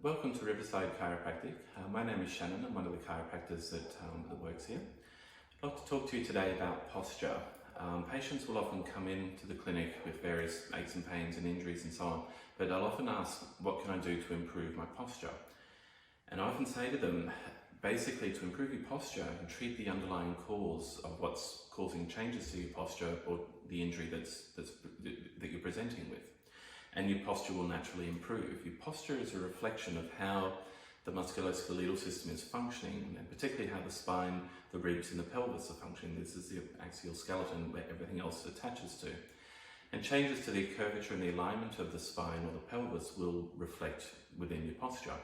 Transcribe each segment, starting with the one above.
Welcome to Riverside Chiropractic. My name is Shannon. I'm one of the chiropractors that works here. I'd like to talk to you today about posture. Patients will often come into the clinic with various aches and pains and injuries and so on, but I'll often ask, what can I do to improve my posture? And I often say to them, basically to improve your posture and treat the underlying cause of what's causing changes to your posture or the injury that you're presenting with. And your posture will naturally improve. Your posture is a reflection of how the musculoskeletal system is functioning, and particularly how the spine, the ribs and the pelvis are functioning. This is the axial skeleton where everything else attaches to. And changes to the curvature and the alignment of the spine or the pelvis will reflect within your posture.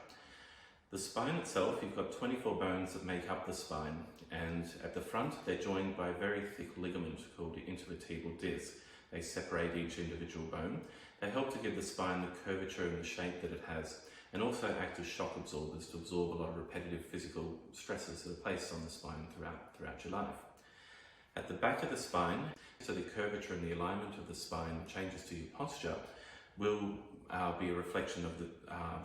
The spine itself, you've got 24 bones that make up the spine, and at the front they're joined by a very thick ligament called the intervertebral disc. They separate each individual bone. They help to give the spine the curvature and the shape that it has, and also act as shock absorbers to absorb a lot of repetitive physical stresses that are placed on the spine throughout your life. At the back of the spine, so the curvature and the alignment of the spine, changes to your posture, will be a reflection of the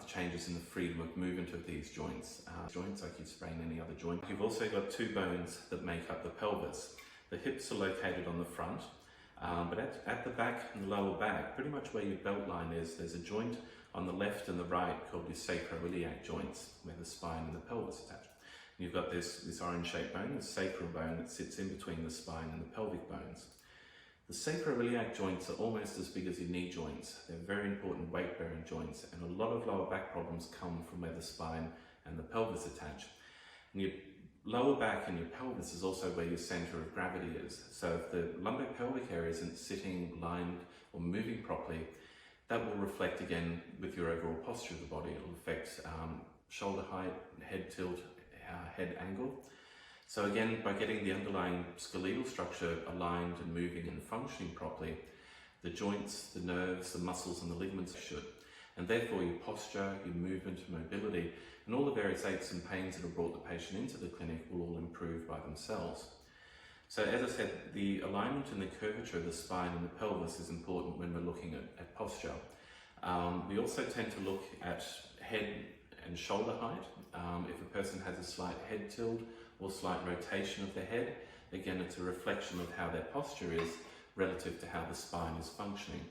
changes in the freedom of movement of these joints. Joints like you'd sprain any other joint. You've also got two bones that make up the pelvis. The hips are located on the front, but at the back and the lower back, pretty much where your belt line is, there's a joint on the left and the right called your sacroiliac joints, where the spine and the pelvis attach. And you've got this orange-shaped bone, the sacral bone, that sits in between the spine and the pelvic bones. The sacroiliac joints are almost as big as your knee joints. They're very important weight-bearing joints, and a lot of lower back problems come from where the spine and the pelvis attach. And your lower back and your pelvis is also where your center of gravity is. So if the lumbopelvic area isn't sitting, lined, or moving properly, that will reflect again with your overall posture of the body. It will affect shoulder height, head tilt, head angle. So again, by getting the underlying skeletal structure aligned and moving and functioning properly, the joints, the nerves, the muscles and the ligaments should. And therefore your posture, your movement, mobility, and all the various aches and pains that have brought the patient into the clinic will all improve by themselves. So as I said, the alignment and the curvature of the spine and the pelvis is important when we're looking at posture. We also tend to look at head and shoulder height. If a person has a slight head tilt or slight rotation of their head, again, it's a reflection of how their posture is relative to how the spine is functioning.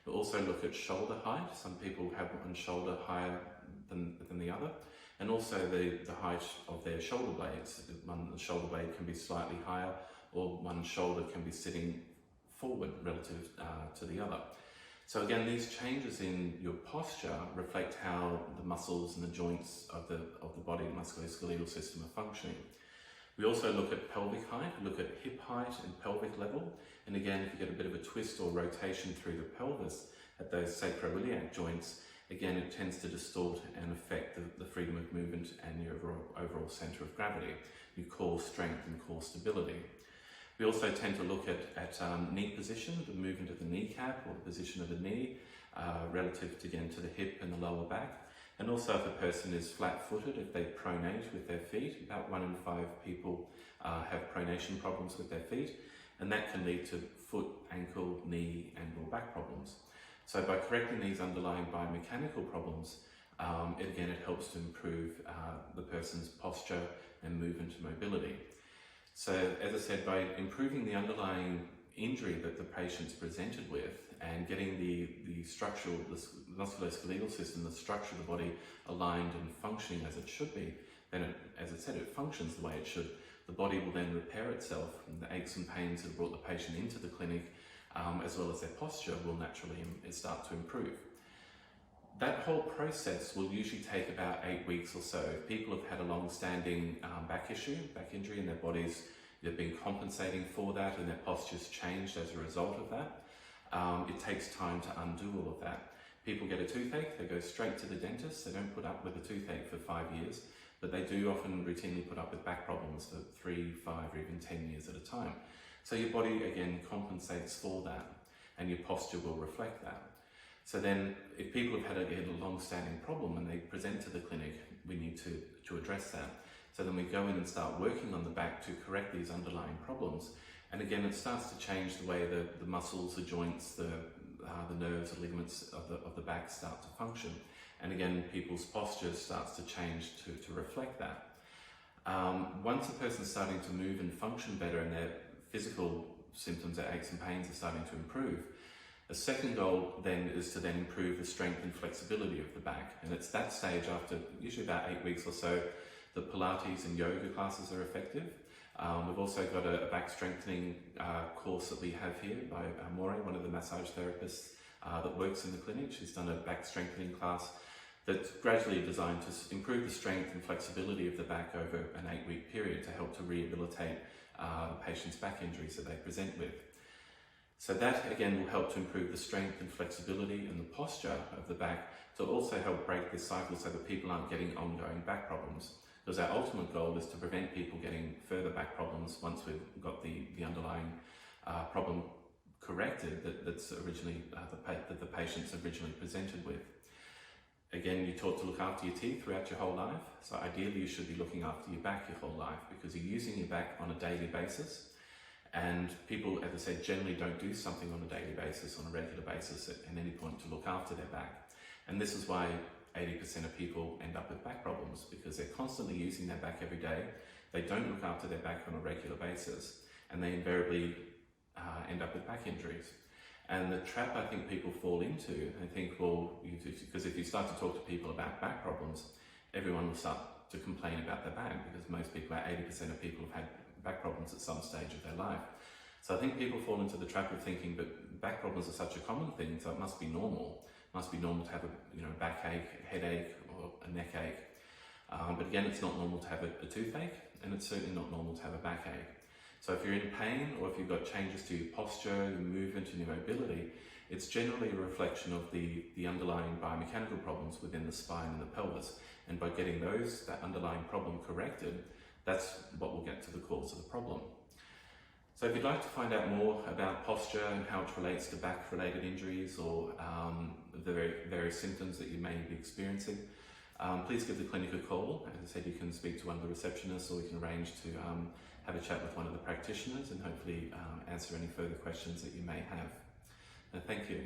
We'll also look at shoulder height. Some people have one shoulder higher than the other, and also the height of their shoulder blades. One shoulder blade can be slightly higher, or one shoulder can be sitting forward relative to the other. So again, these changes in your posture reflect how the muscles and the joints of the body, musculoskeletal system are functioning. We also look at pelvic height, look at hip height and pelvic level. And again, if you get a bit of a twist or rotation through the pelvis at those sacroiliac joints, again, it tends to distort and affect the freedom of movement and your overall center of gravity, your core strength and core stability. We also tend to look at knee position, the movement of the kneecap or the position of the knee relative to the hip and the lower back. And also if a person is flat-footed, if they pronate with their feet, about 1 in 5 people have pronation problems with their feet, and that can lead to foot, ankle, knee and or back problems. So by correcting these underlying biomechanical problems, it helps to improve the person's posture and movement and mobility. So as I said, by improving the underlying injury that the patient's presented with and getting the structural, the musculoskeletal system, the structure of the body aligned and functioning as it should be, then as I said, it functions the way it should. The body will then repair itself, and the aches and pains that brought the patient into the clinic, as well as their posture, will naturally start to improve. That whole process will usually take about 8 weeks or so. If people have had a long-standing back injury in their bodies, they've been compensating for that and their posture's changed as a result of that, it takes time to undo all of that. People get a toothache, they go straight to the dentist. They don't put up with a toothache for 5 years, but they do often routinely put up with back problems for 3, 5 or even 10 years at a time. So your body again compensates for that, and your posture will reflect that. So then if people have had a long-standing problem and they present to the clinic, we need to address that. So then we go in and start working on the back to correct these underlying problems. And again, it starts to change the way the muscles, the joints, the nerves, the ligaments of the back start to function. And again, people's posture starts to change to reflect that. Once a person's starting to move and function better and their physical symptoms, their aches and pains are starting to improve, the second goal then is to then improve the strength and flexibility of the back. And it's that stage after usually about 8 weeks or so that Pilates and yoga classes are effective. We've also got a back strengthening course that we have here by Maureen, one of the massage therapists that works in the clinic. She's done a back strengthening class that's gradually designed to improve the strength and flexibility of the back over an 8-week period to help to rehabilitate the patient's back injuries that they present with. So that again will help to improve the strength and flexibility and the posture of the back to also help break this cycle so that people aren't getting ongoing back problems. Because our ultimate goal is to prevent people getting further back problems once we've got the underlying problem corrected that the patient's originally presented with. Again, you're taught to look after your teeth throughout your whole life. So ideally you should be looking after your back your whole life because you're using your back on a daily basis. And people, as I said, generally don't do something on a daily basis, on a regular basis at any point to look after their back. And this is why 80% of people end up with back problems because they're constantly using their back every day. They don't look after their back on a regular basis and they invariably end up with back injuries. And the trap I think people fall into, I think, well, because if you start to talk to people about back problems, everyone will start to complain about their back because most people, about 80% of people have had back problems at some stage of their life. So I think people fall into the trap of thinking, but back problems are such a common thing, so it must be normal. It must be normal to have a backache, a headache, or a neck ache. But again, it's not normal to have a toothache, and it's certainly not normal to have a backache. So if you're in pain, or if you've got changes to your posture, your movement, and your mobility, it's generally a reflection of the underlying biomechanical problems within the spine and the pelvis. And by getting that underlying problem corrected, that's what will get to the cause of the problem. So if you'd like to find out more about posture and how it relates to back-related injuries or the various symptoms that you may be experiencing, please give the clinic a call. As I said, you can speak to one of the receptionists or you can arrange to have a chat with one of the practitioners and hopefully answer any further questions that you may have. Thank you.